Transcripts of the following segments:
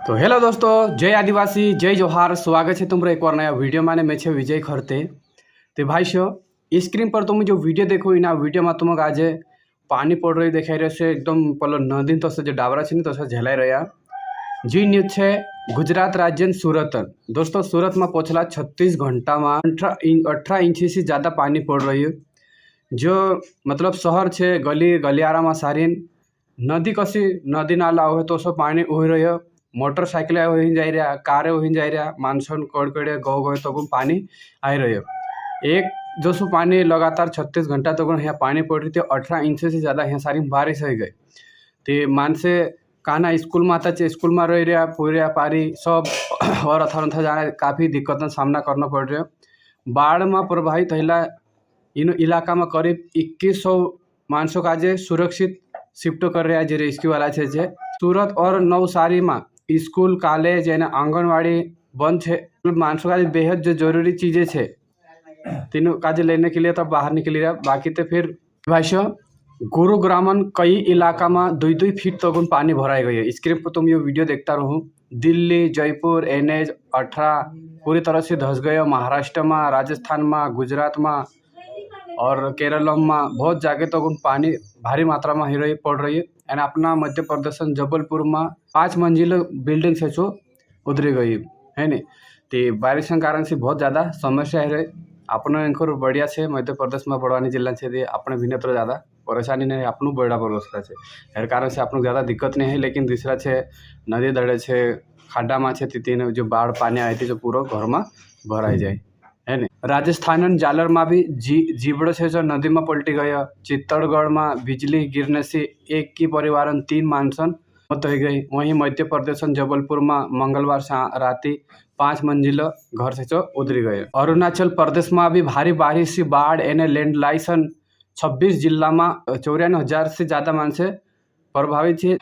तो हेलो दोस्तों, जय आदिवासी, जय जोहार। स्वागत है तुम्हारा एक और नया वीडियो में। मैं छे विजय खरते। तो भाई स्क्रीन पर तुम जो वीडियो देखो ना वीडियो में तुमक आज पानी पड़ रही देखाई रहे से एकदम पहले नदी तो से जो डाबरा छे तो झेलाई रहा। जी न्यूज है गुजरात राज्य सूरत। दोस्तों सूरत में पहुँचला 36 घंटा में 18 इंच से ज़्यादा पानी पड़ रही है। जो मतलब शहर है गली गलियारा में सारी नदी कसी नदी नाला हो तो सब पानी उही रही है। मोटरसाइकिल वही जा रहा, कारें वही जा रहा, मानसून कड़कड़े गौ गए तो पानी आ रही है। एक जो सो पानी लगातार 36 घंटा तक यहाँ पानी पड़ रही थी। 18 इंच से ज़्यादा यहाँ सारी बारिश हो गई। तो मान से कहना स्कूल में आता स्कूल में रह रहा पूरा पारी सब और अथा जाने काफ़ी दिक्कत सामना करना पड़ रहा है। बाढ़ में प्रभावित होला इन इलाका में करीब 2100 मानसों का जे सुरक्षित शिफ्ट कर रहा है जे रेस्क्यू वाला है। जे सूरत और नवसारी में स्कूल कॉलेज यानी आंगनवाड़ी बंद है। मानसों का बेहद जो जरूरी चीज़ें है तीनों काज लेने के लिए तब बाहर निकली रहा। बाकी तो फिर भाई गुरुग्रामन कई इलाका में 2-2 फीट तक पानी भराई गई है। स्क्रीन पर तुम ये वीडियो देखता रहो। दिल्ली, जयपुर, NH 18 पूरी तरह से धस गए। महाराष्ट्र में, राजस्थान में, गुजरात में और केरल में बहुत जगह तो पानी भारी मात्रा में ही पड़ रही है। एंड अपना मध्य प्रदेश जबलपुर में 5 मंजिल बिल्डिंग से जो उधरी गई है नहीं। तो बारिश के कारण से बहुत ज़्यादा समस्या है। अपना इनकर बढ़िया से मध्य प्रदेश में बड़वानी जिला से अपने भी तो ज़्यादा परेशानी नहीं अपनों बड़ा पड़ोसरा है। यार कारण से अपनों ज़्यादा दिक्कत नहीं है। लेकिन दूसरा है नदी दड़े है खाडा में तीन जो बाढ़ पानी आई थी जो पूरा घर में भराई जाए है नहीं। राजस्थान जालर में भी जीवड़ो है जो नदी में पलटी गया। चित्तौड़गढ़ में बिजली गिरने से एक की परिवार 3 मानसन मौत हो गई। वहीं मध्य प्रदेश जबलपुर में मंगलवार राति 5 मंजिल घर से जो उधरी गए। अरुणाचल प्रदेश में भी भारी बारिश से बाढ़ एने लैंडलाइसन 26 जिला में 94,000 से ज़्यादा मानस प्रभावित है।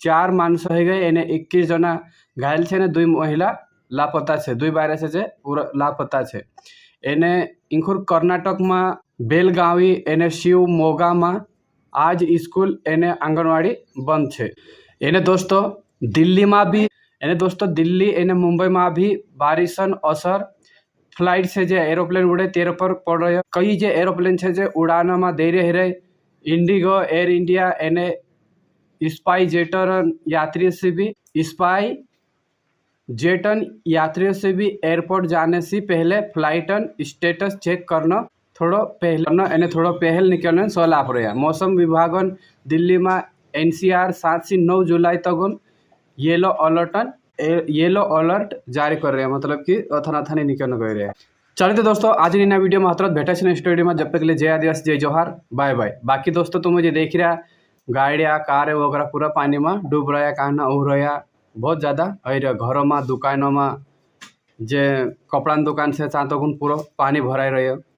4 मानस हो गए एने 21 जना घायल है। 2 महिला लापता है। 2 वायरस से पूरा लापता है। एने इंखुर कर्नाटक में बेलगावी एने शिव मोगा में आज स्कूल एने आंगनवाड़ी बंद है। एने दोस्तों दिल्ली में भी दिल्ली एने मुंबई में भी बारिशन असर फ्लाइट से जो एरोप्लेन उड़े तेरे पर पड़ रहे। कई जो एरोप्लेन है जो उड़ान में दे रहे इंडिगो, एयर इंडिया एने स्पाई जेटर यात्री से भी यात्रियों से भी एयरपोर्ट जाने से पहले फ्लाइटन स्टेटस चेक करना थोड़ा पहल निकलने सलाह आप रहा। मौसम विभागन दिल्ली में NCR 7 से 9 जुलाई तक येलो अलर्ट जारी कर रहे हैं। मतलब कि अथानी निकलने गए रहे। चलते दोस्तों आज नया वीडियो में हतरत भेटा स्टूडियो में। जब तक के लिए जय आदिवासी, जय जोहार, बाय बाय। बाकी दोस्तों तुम मुझे देख रहा गाड़िया कार वगैरह पूरा पानी में डूब रहा कहना उह रहा बहुत ज़्यादा घरों में दुकानों में जे कपड़ा दुकान से तो पूरा पानी भराई रहे।